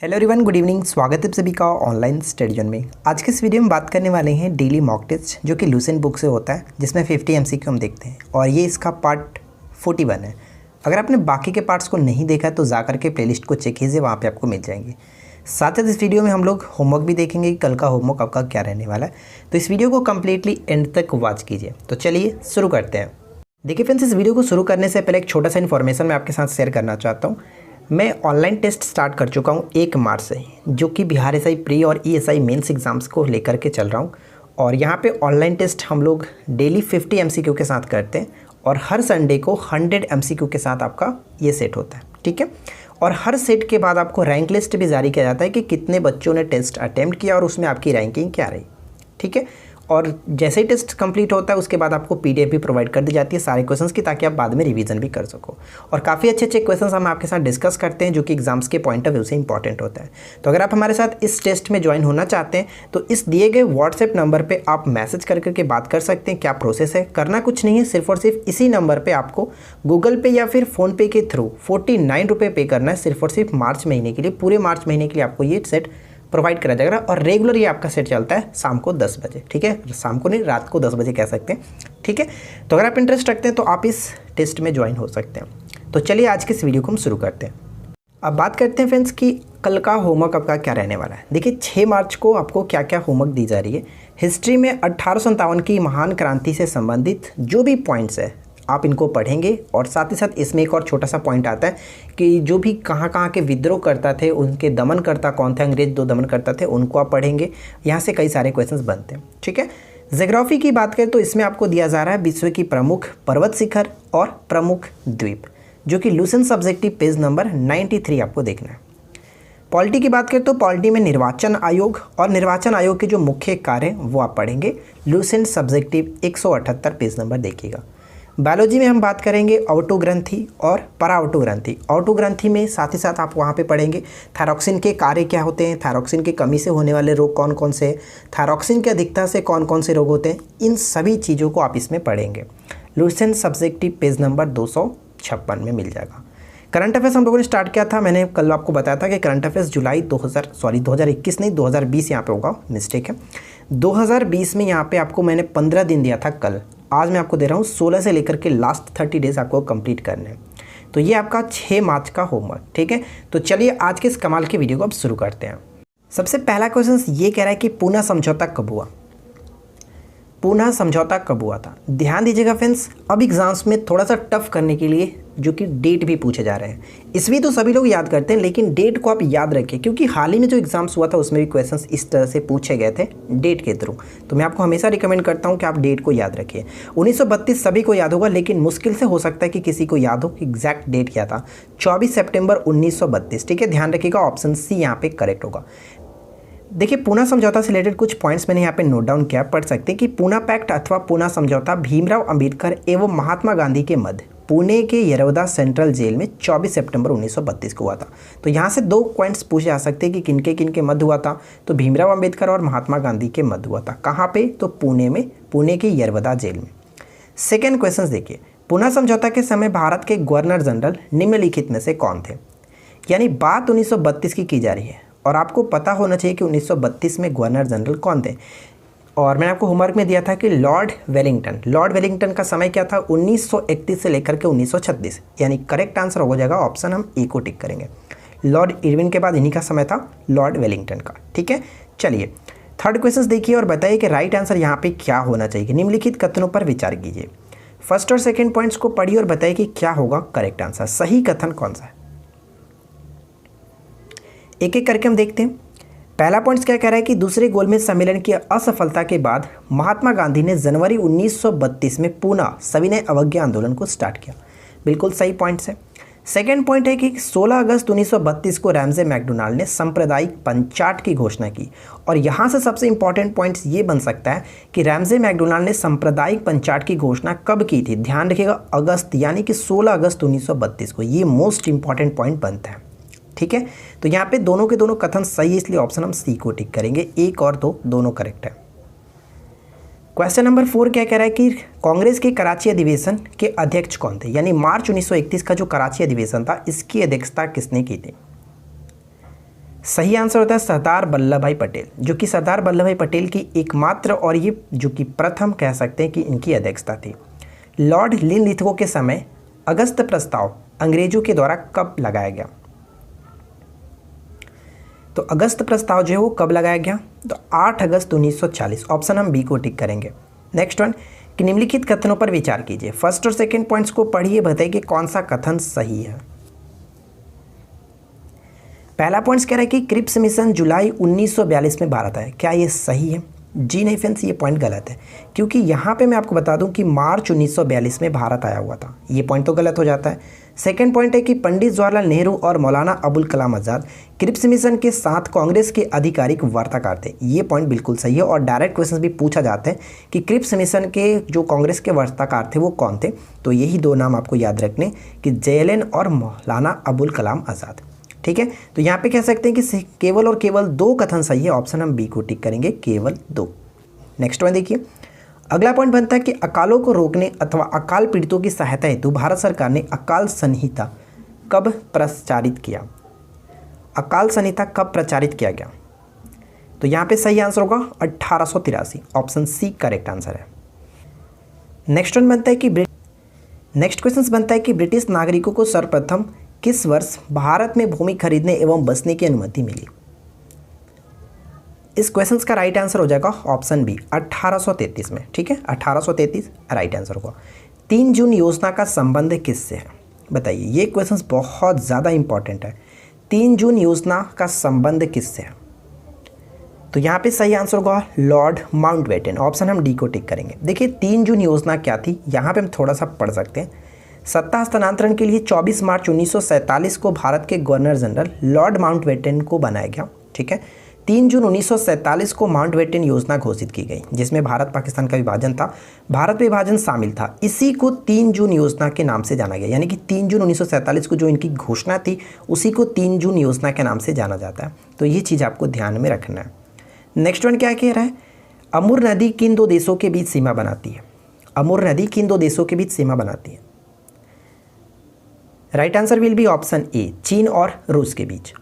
Hello everyone, good evening. स्वागत है सभी का ऑनलाइन स्टडी जोन में। आज के इस वीडियो में बात करने वाले हैं डेली मॉक टेस्ट, जो कि लूसेंट बुक से होता है, जिसमें 50 एमसीक्यू हम देखते हैं और ये इसका पार्ट 41 है। अगर आपने बाकी के पार्ट्स को नहीं देखा तो जा करके प्लेलिस्ट को चेक कीजिए, वहाँ पे आपको मिल जाएंगे। साथ ही इस वीडियो में हम लोग होमवर्क भी देखेंगे कि कल का होमवर्क आपका क्या रहने वाला है, तो इस वीडियो को कम्प्लीटली एंड तक वॉच कीजिए। तो चलिए शुरू करते हैं। देखिए फ्रेंड्स, इस वीडियो को शुरू करने से पहले एक छोटा सा इन्फॉर्मेशन मैं आपके साथ शेयर करना चाहता हूँ। मैं ऑनलाइन टेस्ट स्टार्ट कर चुका हूँ 1 मार्च से, जो कि बिहार एसआई प्री और ईएसआई मेंस एग्ज़ाम्स को लेकर के चल रहा हूँ। और यहाँ पे ऑनलाइन टेस्ट हम लोग डेली 50 एमसीक्यू के साथ करते हैं और हर संडे को 100 एमसीक्यू के साथ आपका ये सेट होता है, ठीक है। और हर सेट के बाद आपको रैंक लिस्ट भी जारी किया जाता है कि कितने बच्चों ने टेस्ट अटैम्प्ट किया और उसमें आपकी रैंकिंग क्या रही, ठीक है। और जैसे ही टेस्ट कंप्लीट होता है उसके बाद आपको पीडीएफ भी प्रोवाइड कर दी जाती है सारे क्वेश्चंस की, ताकि आप बाद में रिवीजन भी कर सको। और काफ़ी अच्छे अच्छे क्वेश्चंस हम आपके साथ डिस्कस करते हैं, जो कि एग्जाम्स के पॉइंट ऑफ व्यू से इंपॉर्टेंट होता है। तो अगर आप हमारे साथ इस टेस्ट में ज्वाइन होना चाहते हैं तो इस दिए गए व्हाट्सएप नंबर पर आप मैसेज कर करके बात कर सकते हैं। क्या प्रोसेस है, करना कुछ नहीं है, सिर्फ और सिर्फ इसी नंबर पर आपको गूगल पे या फिर फ़ोनपे के थ्रू 49 रुपये पे करना है, सिर्फ और सिर्फ मार्च महीने के लिए। पूरे मार्च महीने के लिए आपको ये सेट प्रोवाइड करा जाएगा। और रेगुलर ये आपका सेट चलता है शाम को 10 बजे, ठीक है। शाम को नहीं, रात को 10 बजे कह सकते हैं, ठीक है। तो अगर आप इंटरेस्ट रखते हैं तो आप इस टेस्ट में ज्वाइन हो सकते हैं। तो चलिए आज के इस वीडियो को हम शुरू करते हैं। अब बात करते हैं फ्रेंड्स कि कल का होमवर्क आपका क्या रहने वाला है। देखिए 6 मार्च को आपको क्या क्या होमवर्क दी जा रही है। हिस्ट्री में 1857 की महान क्रांति से संबंधित जो भी पॉइंट्स है आप इनको पढ़ेंगे। और साथ ही साथ इसमें एक और छोटा सा पॉइंट आता है कि जो भी कहाँ कहाँ के विद्रोह करता थे, उनके दमनकर्ता कौन थे, अंग्रेज 2 दमनकर्ता थे, उनको आप पढ़ेंगे। यहाँ से कई सारे क्वेश्चंस बनते हैं, ठीक है। ज्योग्राफी की बात करें तो इसमें आपको दिया जा रहा है विश्व की प्रमुख पर्वत शिखर और प्रमुख द्वीप, जो कि लूसेंट सब्जेक्टिव पेज नंबर 93 आपको देखना है। पॉलिटी की बात करें तो पॉलिटी में निर्वाचन आयोग और निर्वाचन आयोग के जो मुख्य कार्य वो आप पढ़ेंगे। लूसेंट सब्जेक्टिव 178 पेज नंबर देखिएगा। बायोलॉजी में हम बात करेंगे ऑटोग्रंथि और पराऑटोग्रंथि। ऑटोग्रंथि में साथ ही साथ आप वहाँ पे पढ़ेंगे थायरॉक्सिन के कार्य क्या होते हैं, थायरॉक्सिन की कमी से होने वाले रोग कौन कौन से, थायरॉक्सिन की अधिकता से कौन कौन से रोग होते हैं, इन सभी चीज़ों को आप इसमें पढ़ेंगे। लूसेंट सब्जेक्टिव पेज नंबर 256 में मिल जाएगा। करंट अफेयर्स हम लोगों ने स्टार्ट किया था, मैंने कल आपको बताया था कि करंट अफेयर्स 2021 नहीं 2020 यहाँ पे होगा, मिस्टेक है। 2020 में यहाँ पे आपको मैंने 15 दिन दिया था कल, आज मैं आपको दे रहा हूँ 16 से लेकर के लास्ट 30 डेज आपको कंप्लीट करने हैं। तो ये आपका 6 मार्च का होमवर्क, ठीक है। तो चलिए आज के इस कमाल के वीडियो को अब शुरू करते हैं। सबसे पहला क्वेश्चन ये कह रहा है कि पूना समझौता कब हुआ। पूना समझौता कब हुआ था, ध्यान दीजिएगा फ्रेंड्स। अब एग्जाम्स में थोड़ा सा टफ करने के लिए जो कि डेट भी पूछे जा रहे हैं। इसमें तो सभी लोग याद करते हैं, लेकिन डेट को आप याद रखिए, क्योंकि हाल ही में जो एग्जाम्स हुआ था उसमें भी क्वेश्चंस इस तरह से पूछे गए थे डेट के थ्रू। तो मैं आपको हमेशा रिकमेंड करता हूं कि आप डेट को याद रखिए। 1932 सभी को याद होगा, लेकिन मुश्किल से हो सकता है कि किसी को याद हो कि एग्जैक्ट डेट क्या था। 24 सितंबर 1932, ठीक है। ध्यान रखिएगा, ऑप्शन सी यहाँ पे करेक्ट होगा। देखिए पूना समझौता से रिलेटेड कुछ पॉइंट्स मैंने यहाँ पे नोट डाउन किया, पढ़ सकते हैं कि पूना पैक्ट अथवा पूना समझौता भीमराव अंबेडकर एवं महात्मा गांधी के मध्य पुणे के यरवदा सेंट्रल जेल में 24 सितंबर 1932 को हुआ था। तो यहाँ से 2 पॉइंट्स पूछे जा सकते हैं कि किनके मध्य हुआ था। तो भीमराव अंबेडकर और महात्मा गांधी के मध्य हुआ था। कहाँ पे, तो पुणे में, पुणे के यरवदा जेल में। सेकेंड क्वेश्चन देखिए, पूना समझौता के समय भारत के गवर्नर जनरल निम्नलिखित में से कौन थे। यानी बात 1932 की जा रही है और आपको पता होना चाहिए कि 1932 में गवर्नर जनरल कौन थे। और मैंने आपको होमवर्क में दिया था कि लॉर्ड वेलिंगटन। लॉर्ड वेलिंगटन का समय क्या था, 1931 से लेकर के 1936। यानी करेक्ट आंसर हो जाएगा ऑप्शन, हम ए को टिक करेंगे। लॉर्ड इरविन के बाद इन्हीं का समय था, लॉर्ड वेलिंगटन का, ठीक है। चलिए थर्ड क्वेश्चन देखिए और बताइए कि राइट आंसर यहाँ पे क्या होना चाहिए। निम्नलिखित कथनों पर विचार कीजिए। फर्स्ट और सेकेंड पॉइंट्स को पढ़िए और बताइए कि क्या होगा करेक्ट आंसर, सही कथन कौन सा है। एक एक करके हम देखते हैं। पहला पॉइंट क्या कह रहा है कि दूसरे गोलमेज सम्मेलन की असफलता के बाद महात्मा गांधी ने जनवरी 1932 में पुनः सविनय अवज्ञा आंदोलन को स्टार्ट किया। बिल्कुल सही पॉइंट्स है। सेकेंड पॉइंट है कि 16 अगस्त 1932 को रैमजे मैकडोनाल्ड ने सांप्रदायिक पंचाट की घोषणा की। और यहाँ से सबसे इंपॉर्टेंट पॉइंट्स ये बन सकता है कि रैमजे मैकडोनाल्ड ने सांप्रदायिक पंचाट की घोषणा कब की थी। ध्यान रखिएगा, अगस्त, यानी कि 16 अगस्त 1932 को। ये मोस्ट इंपॉर्टेंट पॉइंट बनता है, ठीक है। तो यहाँ पे दोनों के दोनों कथन सही है, इसलिए ऑप्शन हम सी को टिक करेंगे। 1 और 2 दोनों करेक्ट है। क्वेश्चन नंबर 4 क्या कह रहा है कि कांग्रेस के कराची अधिवेशन के अध्यक्ष कौन थे। यानी मार्च 1931 का जो कराची अधिवेशन था, इसकी अध्यक्षता किसने की थी। सही आंसर होता है सरदार वल्लभ भाई पटेल, जो कि सरदार वल्लभ भाई पटेल की एकमात्र और ये जो कि प्रथम कह सकते हैं कि इनकी अध्यक्षता थी। लॉर्ड लिनलिथगो के समय अगस्त प्रस्ताव अंग्रेजों के द्वारा कब लगाया गया? तो अगस्त प्रस्ताव जो है वो कब लगाया गया? तो 8 अगस्त 1940। ऑप्शन हम बी को टिक करेंगे। नेक्स्ट वन कि निम्नलिखित कथनों पर विचार कीजिए। फर्स्ट और सेकंड पॉइंट्स को पढ़िए, बताइए कि कौन सा कथन सही है। पहला पॉइंट्स कह रहा है कि क्रिप्स मिशन जुलाई 1942 में भारत आया। क्या ये सही है? जी नहीं फ्रेंड्स, ये पॉइंट गलत है, क्योंकि यहाँ पे मैं आपको बता दूं कि मार्च 1942 में भारत आया हुआ था। ये पॉइंट तो गलत हो जाता है। सेकंड पॉइंट है कि पंडित जवाहरलाल नेहरू और मौलाना अबुल कलाम आज़ाद क्रिप्स मिशन के साथ कांग्रेस के आधिकारिक वार्ताकार थे। ये पॉइंट बिल्कुल सही है और डायरेक्ट क्वेश्चन भी पूछा जाता है कि क्रिप्स मिशन के जो कांग्रेस के वार्ताकार थे वो कौन थे। तो यही दो नाम आपको याद रखने कि JLN और मौलाना अबुल कलाम आज़ाद। ठीक है, तो यहाँ पे कह सकते हैं कि केवल और केवल 2 कथन सही है। ऑप्शन हम बी को टिक करेंगे, केवल 2। नेक्स्ट वन देखिए, अगला पॉइंट बनता है कि अकालों को रोकने अथवा अकाल पीड़ितों की सहायता हेतु भारत सरकार ने अकाल संहिता कब प्रचारित किया? अकाल संहिता कब प्रचारित किया गया? तो यहाँ पे सही आंसर होगा 1883। ऑप्शन सी करेक्ट आंसर है। नेक्स्ट वन बनता है कि नेक्स्ट क्वेश्चन बनता है कि ब्रिटिश नागरिकों को सर्वप्रथम किस वर्ष भारत में भूमि खरीदने एवं बसने की अनुमति मिली? इस क्वेश्चन का राइट आंसर हो जाएगा ऑप्शन बी 1833 में। ठीक है, 1833 राइट आंसर होगा। 3 जून योजना का संबंध किससे है? बताइए, ये क्वेश्चन बहुत ज़्यादा इंपॉर्टेंट है। 3 जून योजना का संबंध किससे है? तो यहाँ पे सही आंसर होगा लॉर्ड माउंटबेटन। ऑप्शन हम डी को टिक करेंगे। देखिए 3 जून योजना क्या थी, यहाँ पे हम थोड़ा सा पढ़ सकते हैं। सत्ता हस्तांतरण के लिए 24 मार्च 1947 को भारत के गवर्नर जनरल लॉर्ड माउंटबेटन को बनाया गया। ठीक है, 3 जून 1947 को माउंटबेटन योजना घोषित की गई, जिसमें भारत पाकिस्तान का विभाजन था, भारत विभाजन शामिल था। इसी को 3 जून योजना के नाम से जाना गया, यानी कि 3 जून 1947 को जो इनकी घोषणा थी उसी को 3 जून योजना के नाम से जाना जाता है। तो ये चीज़ आपको ध्यान में रखना है। नेक्स्ट वन क्या कह रहा है? अमूर नदी किन 2 देशों के बीच सीमा बनाती है? अमूर नदी किन 2 देशों के बीच सीमा बनाती है? Right answer will be option A, चीन और रूस के बीच।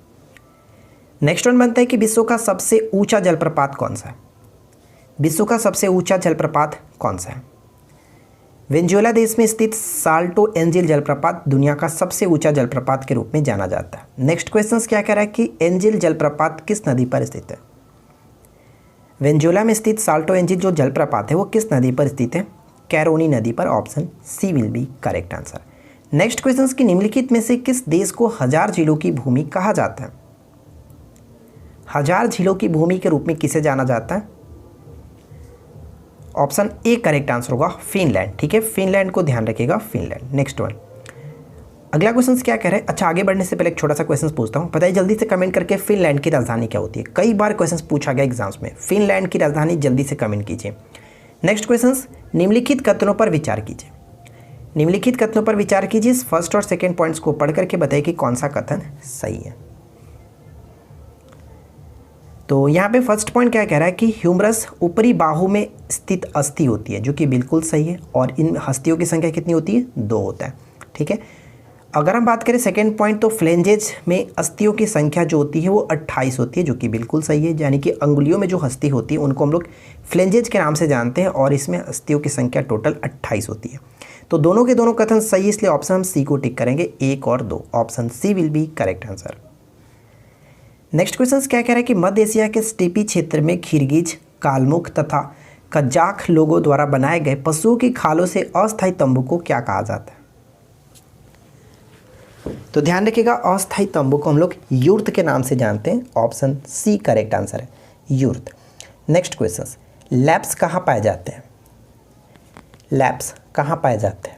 नेक्स्ट वन बनता है कि विश्व का सबसे ऊंचा जलप्रपात कौन सा है? विश्व का सबसे ऊंचा जलप्रपात कौन सा है? वेनेजुएला देश में स्थित साल्टो एंजिल जलप्रपात दुनिया का सबसे ऊंचा जलप्रपात के रूप में जाना जाता है। नेक्स्ट क्वेश्चन क्या कह रहा है कि एंजिल जलप्रपात किस नदी पर स्थित है? वेनेजुएला में स्थित साल्टो एंजिल जो जलप्रपात है वो किस नदी पर स्थित है? कैरोनी नदी पर। Option C will be correct answer. Next question की निम्नलिखित में से किस देश को 1000 झीलों की भूमि कहा जाता है? 1000 झीलों की भूमि के रूप में किसे जाना जाता है? ऑप्शन ए करेक्ट आंसर होगा फिनलैंड। ठीक है, फिनलैंड को ध्यान रखिएगा, फिनलैंड। नेक्स्ट वन, अगला क्वेश्चन क्या कह रहे हैं? अच्छा, आगे बढ़ने से पहले एक छोटा सा क्वेश्चन पूछता हूँ, बताइए जल्दी से कमेंट करके फिनलैंड की राजधानी क्या होती है? कई बार क्वेश्चन पूछा गया एग्जाम्स में, फिनलैंड की राजधानी जल्दी से कमेंट कीजिए। नेक्स्ट क्वेश्चन, निम्नलिखित कथनों पर विचार कीजिए। निम्नलिखित कथनों पर विचार कीजिए। फर्स्ट और सेकंड पॉइंट्स को पढ़ करके बताइए कि कौन सा कथन सही है। तो यहाँ पे फर्स्ट पॉइंट क्या कह रहा है कि ह्यूमरस ऊपरी बाहु में स्थित अस्थि होती है, जो कि बिल्कुल सही है, और इन हस्तियों की संख्या कितनी होती है? 2 होता है। ठीक है, अगर हम बात करें सेकेंड पॉइंट, तो फ्लेंजेज में अस्थियों की संख्या जो होती है वो 28 होती है, जो कि बिल्कुल सही है। यानी कि अंगुलियों में जो हस्ती होती है उनको हम लोग फ्लेंजेज के नाम से जानते हैं, और इसमें अस्थियों की संख्या टोटल 28 होती है। तो दोनों के दोनों कथन सही है, इसलिए ऑप्शन हम सी को टिक करेंगे, 1 और 2। Option C will be correct answer. Next question क्या कह रहा है कि मध्य एशिया के स्टेपी क्षेत्र में खिरगिज, कालमुख तथा कजाक लोगों द्वारा बनाए गए पशुओं की खालों से अस्थायी तंबू को क्या कहा जाता है? तो ध्यान रखिएगा, अस्थायी तंबू को हम लोग यूर्त के नाम से जानते हैं। ऑप्शन सी करेक्ट आंसर है, यूर्त। नेक्स्ट क्वेश्चन, लैप्स कहाँ पाए जाते हैं? लैप्स कहाँ पाए जाते हैं?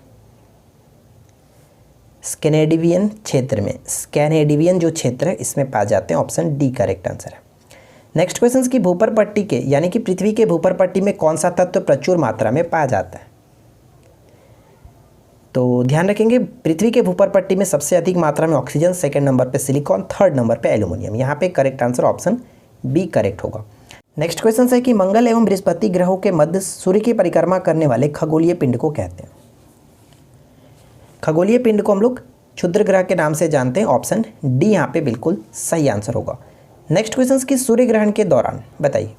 स्कैंडिनेवियन क्षेत्र में, स्कैंडिनेवियन जो क्षेत्र है इसमें पाए जाते हैं। ऑप्शन डी करेक्ट आंसर है। नेक्स्ट क्वेश्चन की भूपर पट्टी के यानी कि पृथ्वी के भूपर पट्टी में कौन सा तत्व प्रचुर मात्रा में पाया जाता है? तो ध्यान रखेंगे, पृथ्वी के भूपर पट्टी में सबसे अधिक मात्रा में ऑक्सीजन, सेकंड नंबर पे सिलिकॉन, थर्ड नंबर पे एल्यूमिनियम। यहाँ पे correct answer option B correct होगा। नेक्स्ट क्वेश्चन है कि मंगल एवं बृहस्पति ग्रहों के मध्य सूर्य की परिक्रमा करने वाले खगोलीय पिंड को कहते हैं? खगोलीय पिंड को हम लोग क्षुद्र ग्रह के नाम से जानते हैं। ऑप्शन डी यहाँ पे बिल्कुल सही आंसर होगा। नेक्स्ट क्वेश्चन कि सूर्य ग्रहण के दौरान बताइए,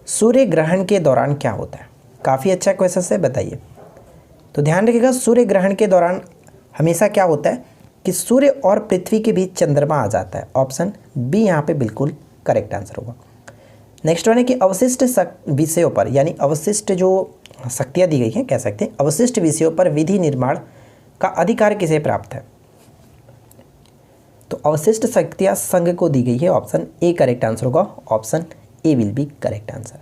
सूर्य ग्रहण के दौरान क्या होता है? काफ़ी अच्छा क्वेश्चन है, बताइए। तो ध्यान रखिएगा, सूर्य ग्रहण के दौरान हमेशा क्या होता है कि सूर्य और पृथ्वी के बीच चंद्रमा आ जाता है। ऑप्शन बी यहाँ पे बिल्कुल करेक्ट आंसर होगा। नेक्स्ट वन है कि अवशिष्ट विषयों पर, यानी अवशिष्ट जो शक्तियाँ दी गई हैं, कह सकते हैं अवशिष्ट विषयों पर विधि निर्माण का अधिकार किसे प्राप्त है? तो अवशिष्ट शक्तियाँ संघ को दी गई है। ऑप्शन ए करेक्ट आंसर होगा। Option A will be correct answer.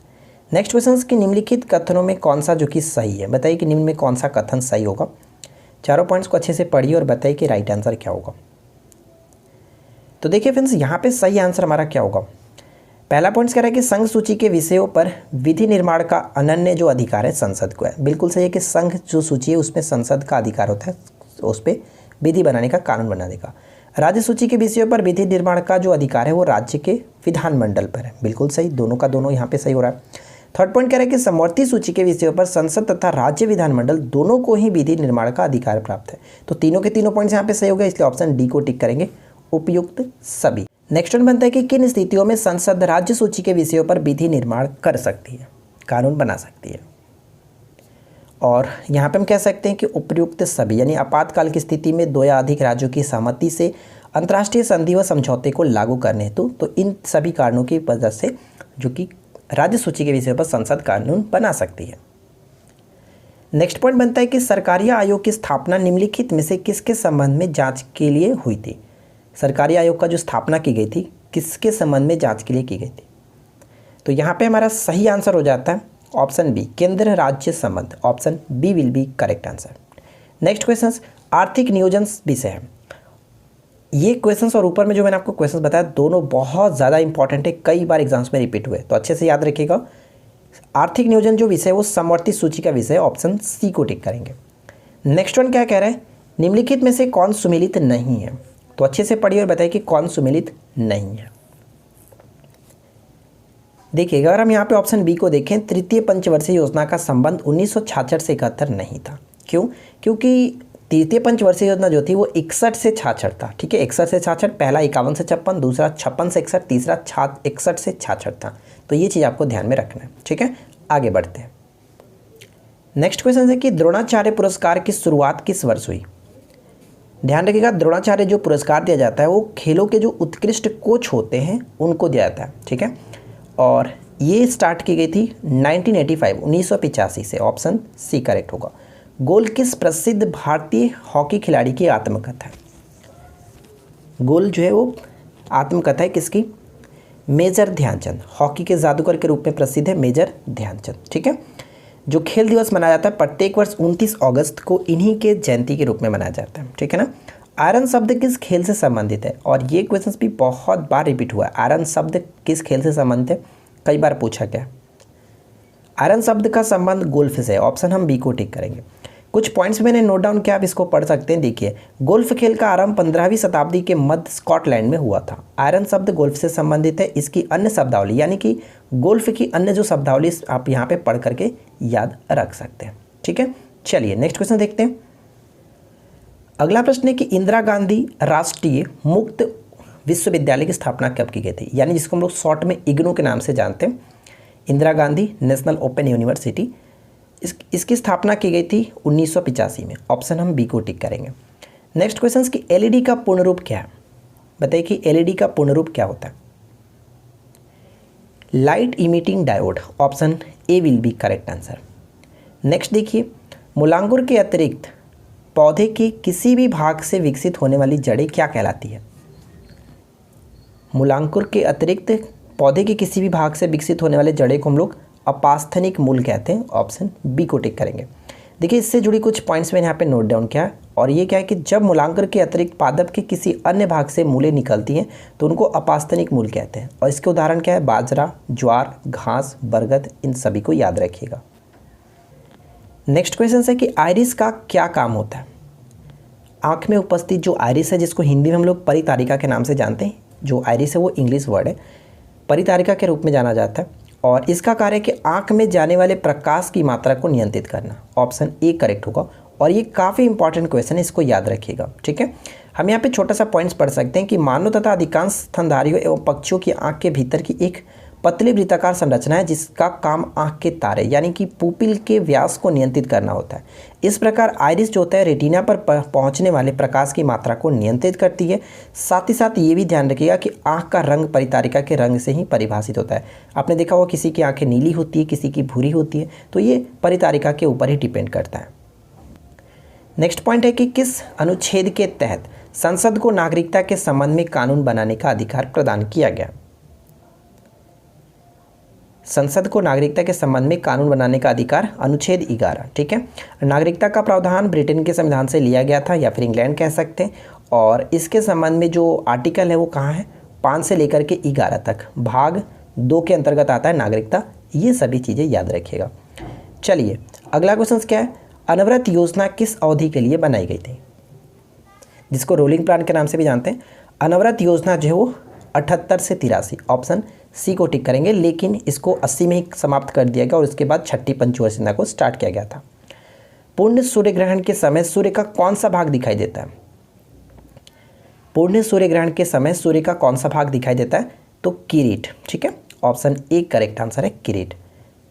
Next question कि निम्नलिखित कथनों में कौन सा जो कि सही है? बताइए कि निम्न में कौन सा कथन सही होगा। चारों पॉइंट्स को अच्छे से पढ़िए और बताइए कि राइट आंसर क्या होगा। तो देखिए फ्रेंड्स, यहाँ पे सही आंसर हमारा क्या होगा। पहला पॉइंट कह रहा है कि संघ सूची के विषयों पर विधि निर्माण का अनन्य जो अधिकार है संसद को है। बिल्कुल सही है कि संघ जो सूची है उसमें संसद का अधिकार होता है, उस पर विधि बनाने का, कानून बनाने का। राज्य सूची के विषयों पर विधि निर्माण का जो अधिकार है वो राज्य के विधानमंडल पर है। बिल्कुल सही, दोनों का दोनों यहाँ पे सही हो रहा है। थर्ड पॉइंट कह रहा है कि समवर्ती सूची के विषयों पर संसद तथा राज्य विधानमंडल दोनों को ही विधि निर्माण का अधिकार प्राप्त है। तो तीनों के तीनों पॉइंट्स यहाँ पे सही हो गए, इसलिए ऑप्शन डी को टिक करेंगे, उपयुक्त सभी। नेक्स्ट वन बनता है कि किन स्थितियों में संसद राज्य सूची के विषयों पर विधि निर्माण कर सकती है, कानून बना सकती है? और यहाँ पे हम कह सकते हैं कि उपयुक्त सभी, यानी आपातकाल की स्थिति में दो या अधिक राज्यों की सहमति से अंतर्राष्ट्रीय संधि व समझौते को लागू करने हेतु, तो इन सभी कारणों की वजह से जो कि राज्य सूची के विषय पर संसद कानून बना सकती है। नेक्स्ट पॉइंट बनता है कि सरकारी आयोग की स्थापना निम्नलिखित में से किसके संबंध में जांच के लिए हुई थी? सरकारी आयोग का जो स्थापना की गई थी किसके संबंध में जांच के लिए की गई थी? तो यहाँ पे हमारा सही आंसर हो जाता है ऑप्शन बी, केंद्र राज्य संबंध। Option B will be correct answer. Next question आर्थिक नियोजन विषय है। ये क्वेश्चंस और ऊपर में जो मैंने आपको क्वेश्चंस बताया दोनों बहुत ज़्यादा इंपॉर्टेंट है, कई बार एग्जाम्स में रिपीट हुए, तो अच्छे से याद रखिएगा। आर्थिक नियोजन जो विषय है वो समवर्ती सूची का विषय है। ऑप्शन सी को टिक करेंगे। नेक्स्ट वन क्या कह रहा है, निम्नलिखित में से कौन सुमेलित नहीं है? तो अच्छे से पढ़िए और बताइए कि कौन सुमेलित नहीं है। देखिए अगर हम यहाँ पे ऑप्शन बी को देखें, तृतीय पंचवर्षीय योजना का संबंध 1966 से 71 नहीं था। क्यों? क्योंकि तृतीय पंचवर्षीय योजना जो थी वो 61 से 66 था। ठीक है, 61 से 66, पहला 51 से 56, दूसरा 56 से 61, तीसरा 61 से 66 था। तो ये चीज़ आपको ध्यान में रखना है। ठीक है, आगे बढ़ते हैं। नेक्स्ट क्वेश्चन है कि द्रोणाचार्य पुरस्कार की शुरुआत किस वर्ष हुई? ध्यान रखिएगा, द्रोणाचार्य जो पुरस्कार दिया जाता है वो खेलों के जो उत्कृष्ट कोच होते हैं उनको दिया जाता है। ठीक है, और ये स्टार्ट की गई थी 1985 से। ऑप्शन सी करेक्ट होगा। गोल किस प्रसिद्ध भारतीय हॉकी खिलाड़ी की आत्मकथा है? गोल जो है वो आत्मकथा है किसकी? मेजर ध्यानचंद। हॉकी के जादूगर के रूप में प्रसिद्ध है मेजर ध्यानचंद। ठीक है, जो खेल दिवस मनाया जाता है प्रत्येक वर्ष 29 अगस्त को इन्हीं के जयंती के रूप में मनाया जाता है। ठीक है ना। आयरन शब्द किस खेल से संबंधित है? और ये क्वेश्चन भी बहुत बार रिपीट हुआ है। आयरन शब्द किस खेल से संबंधित है? कई बार पूछा गया। आयरन शब्द का संबंध गोल्फ से है। ऑप्शन हम बी को टिक करेंगे। कुछ पॉइंट्स मैंने नोट डाउन किया, आप इसको पढ़ सकते हैं। देखिए, गोल्फ खेल का आरंभ 15वीं शताब्दी के मध्य स्कॉटलैंड में हुआ था। आयरन शब्द गोल्फ से संबंधित है। इसकी अन्य शब्दावली यानी कि गोल्फ की अन्य जो शब्दावली आप यहाँ पे पढ़ करके याद रख सकते हैं। ठीक है, चलिए नेक्स्ट क्वेश्चन देखते हैं। अगला प्रश्न है कि इंदिरा गांधी राष्ट्रीय मुक्त विश्वविद्यालय की स्थापना कब की गई थी? यानी जिसको हम लोग शॉर्ट में इग्नू के नाम से जानते हैं। Indira Gandhi national open university, इसकी स्थापना की गई थी 1985 में। ऑप्शन हम बी को टिक करेंगे। नेक्स्ट क्वेश्चन कि एलईडी का पूर्ण रूप क्या है? बताइए कि एलईडी का पूर्ण रूप क्या होता है? Light emitting diode. Option A will be correct answer. Next देखिए, मूलांकुर के अतिरिक्त पौधे के किसी भी भाग से विकसित होने वाली जड़ें क्या कहलाती है? मूलांकुर के अतिरिक्त पौधे के किसी भी भाग से विकसित होने वाले जड़ें को हम लोग अपास्थनिक मूल कहते हैं। ऑप्शन बी को टिक करेंगे। देखिए, इससे जुड़ी कुछ पॉइंट्स मैंने यहाँ पे नोट डाउन किया है, और ये क्या है कि जब मूलांकुर के अतिरिक्त पादप के किसी अन्य भाग से मूलें निकलती हैं तो उनको अपास्थनिक मूल कहते हैं। और इसके उदाहरण क्या है? बाजरा, ज्वार, घास, बरगद, इन सभी को याद रखिएगा। नेक्स्ट क्वेश्चन है कि आइरिस का क्या काम होता है? आँख में उपस्थित जो आइरिस है, जिसको हिंदी में हम लोग परितारिका के नाम से जानते हैं, जो आइरिस है वो इंग्लिश वर्ड है, परितारिका के रूप में जाना जाता है, और इसका कार्य है कि आँख में जाने वाले प्रकाश की मात्रा को नियंत्रित करना। ऑप्शन ए करेक्ट होगा, और ये काफ़ी इंपॉर्टेंट क्वेश्चन है, इसको याद रखिएगा। ठीक है, हम यहाँ पे छोटा सा पॉइंट्स पढ़ सकते हैं कि मानव तथा अधिकांश स्तनधारियों एवं पक्षियों की आँख के भीतर की एक पतली वृत्ताकार संरचना है जिसका काम आँख के तारे यानी कि पुपिल के व्यास को नियंत्रित करना होता है। इस प्रकार आइरिस जो होता है रेटिना पर पहुंचने वाले प्रकाश की मात्रा को नियंत्रित करती है। साथ ही साथ ये भी ध्यान रखिएगा कि आँख का रंग परितारिका के रंग से ही परिभाषित होता है। आपने देखा होगा किसी की आँखें नीली होती है, किसी की भूरी होती है, तो ये परितारिका के ऊपर ही डिपेंड करता है। नेक्स्ट पॉइंट है कि किस अनुच्छेद के तहत संसद को नागरिकता के संबंध में कानून बनाने का अधिकार प्रदान किया गया। संसद को नागरिकता के संबंध में कानून बनाने का अधिकार अनुच्छेद 11, ठीक है। नागरिकता का प्रावधान ब्रिटेन के संविधान से लिया गया था या फिर इंग्लैंड कह सकते हैं, और इसके संबंध में जो आर्टिकल है वो कहाँ है, 5 से लेकर के 11 तक, भाग 2 के अंतर्गत आता है नागरिकता। ये सभी चीज़ें याद रखिएगा। चलिए अगला क्वेश्चन क्या है, अनवरत योजना किस अवधि के लिए बनाई गई थी, जिसको रोलिंग प्लान के नाम से भी जानते हैं। अनवरत योजना जो है वो 78 से 83, ऑप्शन सी को टिक करेंगे, लेकिन इसको 80 में ही समाप्त कर दिया गया और उसके बाद छठी पंचवर्षीय योजना को स्टार्ट किया गया था। पूर्ण सूर्य ग्रहण के समय सूर्य का कौन सा भाग दिखाई देता है, पूर्ण सूर्य ग्रहण के समय सूर्य का कौन सा भाग दिखाई देता है, तो किरीट, ठीक है, ऑप्शन ए करेक्ट आंसर है किरीट।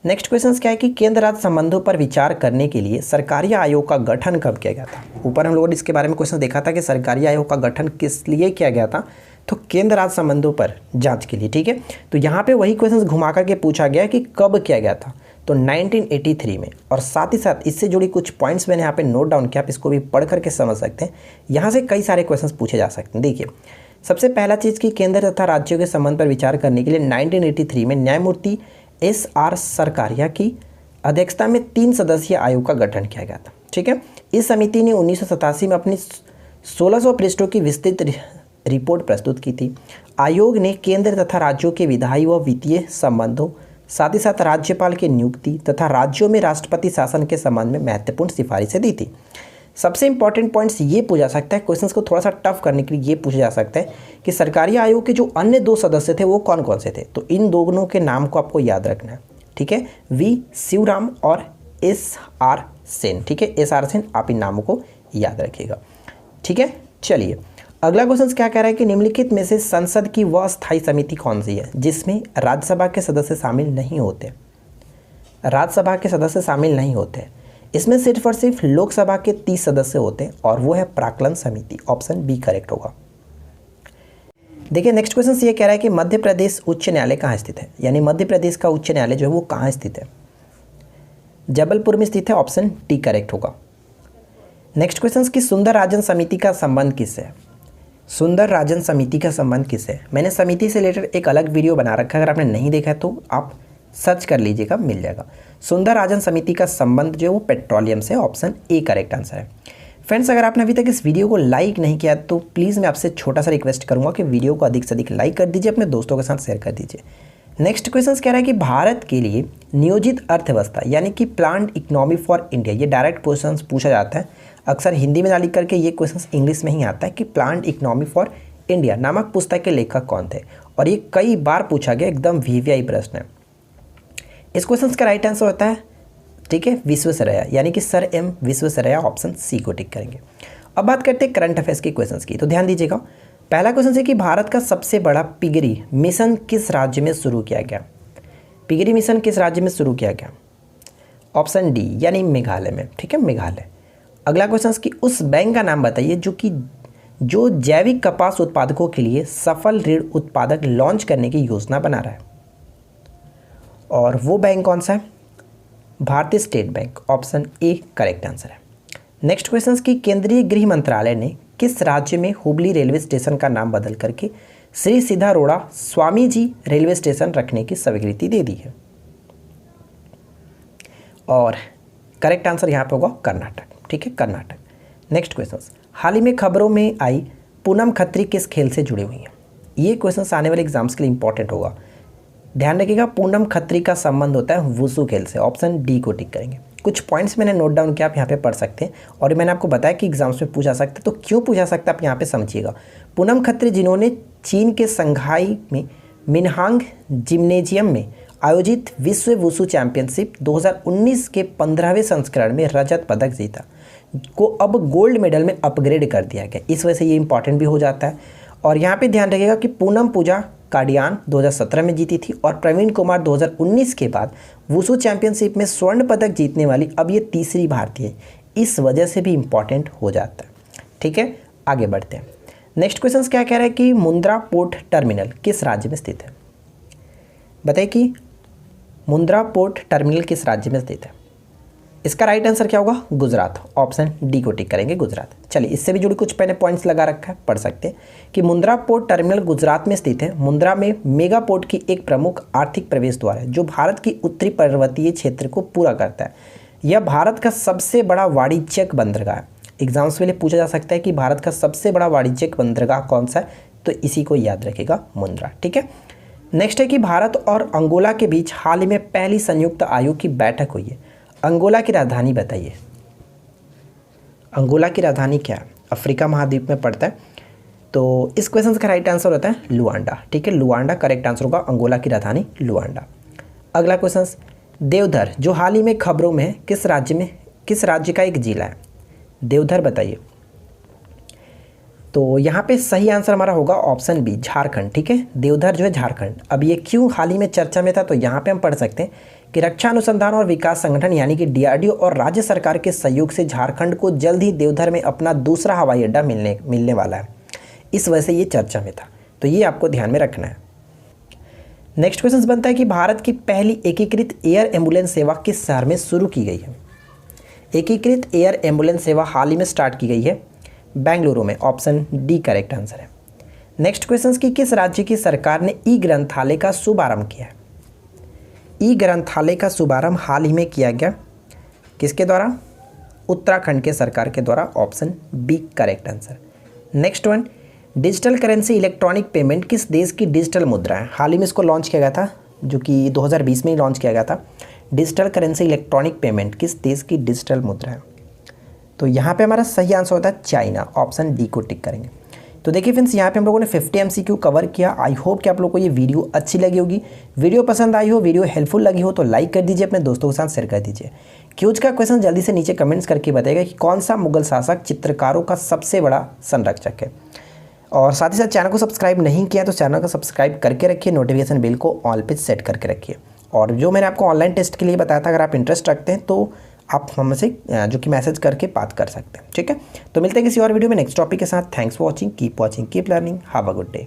नेक्स्ट क्वेश्चन क्या है कि केंद्र राज्य संबंधों पर विचार करने के लिए सरकारी आयोग का गठन कब किया गया था। ऊपर हम लोगों ने इसके बारे में क्वेश्चन देखा था कि सरकारी आयोग का गठन किस लिए किया गया था, तो केंद्र राज्य संबंधों पर जांच के लिए, ठीक है। तो यहाँ पे वही क्वेश्चन घुमा करके पूछा गया कि कब किया गया था, तो 1983 में। और साथ ही साथ इससे जुड़ी कुछ पॉइंट्स मैंने यहाँ पे नोट डाउन किया, आप इसको भी पढ़ करके समझ सकते हैं। यहाँ से कई सारे क्वेश्चन पूछे जा सकते हैं। देखिए सबसे पहला चीज़ कि केंद्र तथा राज्यों के संबंध पर विचार करने के लिए 1983 में न्यायमूर्ति SR सरकारिया की अध्यक्षता में 3 सदस्यीय आयोग का गठन किया गया था, ठीक है। इस समिति ने 1987 में अपनी 1600 पृष्ठों की विस्तृत रिपोर्ट प्रस्तुत की थी। आयोग ने केंद्र तथा राज्यों के विधायी व वित्तीय संबंधों, साथ ही साथ राज्यपाल की नियुक्ति तथा राज्यों में राष्ट्रपति शासन के संबंध में महत्वपूर्ण सिफारिशें दी थी। सबसे इंपॉर्टेंट पॉइंट्स ये पूछा सकता है, क्वेश्चंस को थोड़ा सा टफ करने के लिए ये पूछा जा सकता है कि सरकारी आयोग के जो अन्य 2 सदस्य थे वो कौन कौन से थे, तो इन दोनों के नाम को आपको याद रखना है, ठीक है, V शिवराम और SR सेन, ठीक है, SR सेन, आप इन नामों को याद रखिएगा, ठीक है। चलिए अगला क्वेश्चन क्या कह रहा है कि निम्नलिखित में से संसद की वह स्थायी समिति कौन सी है जिसमें राज्यसभा के सदस्य शामिल नहीं होते, राज्यसभा के सदस्य शामिल नहीं होते, इसमें सिर्फ और सिर्फ लोकसभा के 30 सदस्य होते हैं और वो है प्राक्कलन समिति, ऑप्शन बी करेक्ट होगा। देखिए नेक्स्ट क्वेश्चन ये कह रहा है कि मध्य प्रदेश उच्च न्यायालय कहाँ स्थित है, यानी मध्य प्रदेश का उच्च न्यायालय जो है वो कहाँ स्थित है, जबलपुर में स्थित है, ऑप्शन डी करेक्ट होगा। नेक्स्ट क्वेश्चन कि सुंदर राजन समिति का संबंध किससे है, सुंदर राजन समिति का संबंध किससे है। मैंने समिति से रिलेटेड एक अलग वीडियो बना रखा है, अगर आपने नहीं देखा है तो आप सर्च कर लीजिएगा, मिल जाएगा। सुंदर राजन समिति का संबंध जो है वो पेट्रोलियम से, ऑप्शन ए करेक्ट आंसर है। फ्रेंड्स अगर आपने अभी तक इस वीडियो को लाइक नहीं किया तो प्लीज़ मैं आपसे छोटा सा रिक्वेस्ट करूंगा कि वीडियो को अधिक से अधिक लाइक कर दीजिए, अपने दोस्तों के साथ शेयर कर दीजिए। नेक्स्ट क्वेश्चन कह रहा है कि भारत के लिए नियोजित अर्थव्यवस्था यानी कि प्लान्ड इकोनॉमी फॉर इंडिया, ये डायरेक्ट क्वेश्चन पूछा जाता है, अक्सर हिंदी में ना लिख करके ये क्वेश्चन इंग्लिश में ही आता है कि प्लान्ड इकोनॉमी फॉर इंडिया नामक पुस्तक के लेखक कौन थे, और ये कई बार पूछा गया, एकदम वीवीआई प्रश्न है। इस क्वेश्चन का राइट आंसर होता है, ठीक है, विश्वेश्वरैया, यानी कि sir M Visvesvaraya, option C को टिक करेंगे। अब बात करते हैं करंट अफेयर्स के क्वेश्चंस की, तो ध्यान दीजिएगा। पहला क्वेश्चन है कि भारत का सबसे बड़ा पिगरी मिशन किस राज्य में शुरू किया गया, पिगरी मिशन किस राज्य में शुरू किया गया, ऑप्शन डी यानी मेघालय में, ठीक है, मेघालय। अगला क्वेश्चन कि उस बैंक का नाम बताइए जो जैविक कपास उत्पादकों के लिए सफल ऋण उत्पादक लॉन्च करने की योजना बना रहा है, और वो बैंक कौन सा है, भारतीय state bank, option A correct answer है। नेक्स्ट क्वेश्चन की केंद्रीय गृह मंत्रालय ने किस राज्य में हुबली रेलवे स्टेशन का नाम बदल करके श्री सिद्धारोड़ा स्वामी जी रेलवे स्टेशन रखने की स्वीकृति दे दी है, और करेक्ट आंसर यहाँ पे होगा कर्नाटक, ठीक है, कर्नाटक। नेक्स्ट क्वेश्चन, हाल ही में खबरों में आई पूनम खत्री किस खेल से जुड़ी हुई है, ये क्वेश्चन आने वाले एग्जाम्स के लिए इंपॉर्टेंट होगा, ध्यान रखिएगा। पूनम खत्री का संबंध होता है वुसु खेल से, ऑप्शन डी को टिक करेंगे। कुछ पॉइंट्स मैंने नोट डाउन किया, आप यहाँ पे पढ़ सकते हैं, और मैंने आपको बताया कि एग्जाम्स में पूछा सकता है, तो क्यों पूछा सकता है आप यहाँ पे समझिएगा। पूनम खत्री जिन्होंने चीन के संघाई में मिनहांग जिम्नेजियम में आयोजित विश्व वुसु चैंपियनशिप 2019 के 15वें संस्करण में रजत पदक जीता, को अब गोल्ड मेडल में अपग्रेड कर दिया गया। इस वजह से ये इंपॉर्टेंट भी हो जाता है। और यहाँ पे ध्यान रखिएगा कि पूनम पूजा काडियान 2017 में जीती थी और प्रवीण कुमार 2019 के बाद वुशु चैंपियनशिप में स्वर्ण पदक जीतने वाली अब ये तीसरी भारतीय है। इस वजह से भी इंपॉर्टेंट हो जाता है। ठीक है, आगे बढ़ते हैं। नेक्स्ट क्वेश्चन क्या कह रहा है कि मुंद्रा पोर्ट टर्मिनल किस राज्य में स्थित है? बताइए कि मुंद्रा पोर्ट टर्मिनल किस राज्य में स्थित है? इसका राइट आंसर क्या होगा? गुजरात। ऑप्शन डी को टिक करेंगे, गुजरात। चलिए, इससे भी जुड़ी कुछ मैंने पॉइंट्स लगा रखा है, पढ़ सकते हैं कि मुंद्रा पोर्ट टर्मिनल गुजरात में स्थित है। मुंद्रा में मेगा पोर्ट की एक प्रमुख आर्थिक प्रवेश द्वार है जो भारत की उत्तरी पर्वतीय क्षेत्र को पूरा करता है। यह भारत का सबसे बड़ा वाणिज्यिक बंदरगाह है। एग्जाम्स के लिए पूछा जा सकता है कि भारत का सबसे बड़ा वाणिज्यिक बंदरगाह कौन सा है, तो इसी को याद रखेगा, मुंद्रा। ठीक है, नेक्स्ट है कि भारत और अंगोला के बीच हाल ही में पहली संयुक्त आयोग की बैठक हुई है। अंगोला की राजधानी बताइए। अंगोला की राजधानी क्या है? अफ्रीका महाद्वीप में पड़ता है, तो इस क्वेश्चन का राइट आंसर होता है लुआंडा। ठीक है, लुआंडा करेक्ट आंसर होगा, अंगोला की राजधानी लुआंडा। अगला क्वेश्चन, देवधर जो हाल ही में खबरों में है, किस राज्य का एक जिला है? देवधर बताइए। तो यहाँ पे सही आंसर हमारा होगा ऑप्शन बी, झारखंड। ठीक है, देवधर जो है झारखंड। अब ये क्यों हाल ही में चर्चा में था, तो यहाँ पे हम पढ़ सकते हैं कि रक्षा अनुसंधान और विकास संगठन यानी कि डीआरडीओ और राज्य सरकार के सहयोग से झारखंड को जल्द ही देवधर में अपना दूसरा हवाई अड्डा मिलने वाला है। इस वजह से ये चर्चा में था, तो ये आपको ध्यान में रखना है। नेक्स्ट क्वेश्चन बनता है कि भारत की पहली एकीकृत एयर एम्बुलेंस सेवा किस शहर में शुरू की गई है? एकीकृत एयर एम्बुलेंस सेवा हाल ही में स्टार्ट की गई है बेंगलुरु में। ऑप्शन डी करेक्ट आंसर है। नेक्स्ट क्वेश्चन की किस राज्य की सरकार ने ई ग्रंथालय का शुभारंभ किया है? ई ग्रंथालय का शुभारंभ हाल ही में किया गया किसके द्वारा? उत्तराखंड के सरकार के द्वारा। Option B correct answer. Next one, digital currency electronic payment किस देश की डिजिटल मुद्रा है? हाल ही में इसको लॉन्च किया गया था, जो कि 2020 में ही लॉन्च किया गया था। डिजिटल करेंसी इलेक्ट्रॉनिक पेमेंट किस देश की डिजिटल मुद्रा है? तो यहाँ पे हमारा सही आंसर होता है चाइना। ऑप्शन डी को टिक करेंगे। तो देखिए फ्रेंड्स, यहाँ पे हम लोगों ने 50 MCQ कवर किया। आई होप कि आप लोगों को ये वीडियो अच्छी लगी होगी। वीडियो पसंद आई हो, वीडियो हेल्पफुल लगी हो तो लाइक कर दीजिए, अपने दोस्तों के साथ शेयर कर दीजिए। क्यूज का क्वेश्चन जल्दी से नीचे कमेंट्स करके बताइएगा कि कौन सा मुगल शासक चित्रकारों का सबसे बड़ा संरक्षक है। और साथ ही साथ चैनल को सब्सक्राइब नहीं किया तो चैनल को सब्सक्राइब करके रखिए, नोटिफिकेशन बिल को ऑल पे सेट करके रखिए। और जो मैंने आपको ऑनलाइन टेस्ट के लिए बताया था, अगर आप इंटरेस्ट रखते हैं तो आप हमसे जो कि मैसेज करके बात कर सकते हैं। ठीक है, तो मिलते हैं किसी और वीडियो में नेक्स्ट टॉपिक के साथ। Thanks for watching, keep learning, have a good day.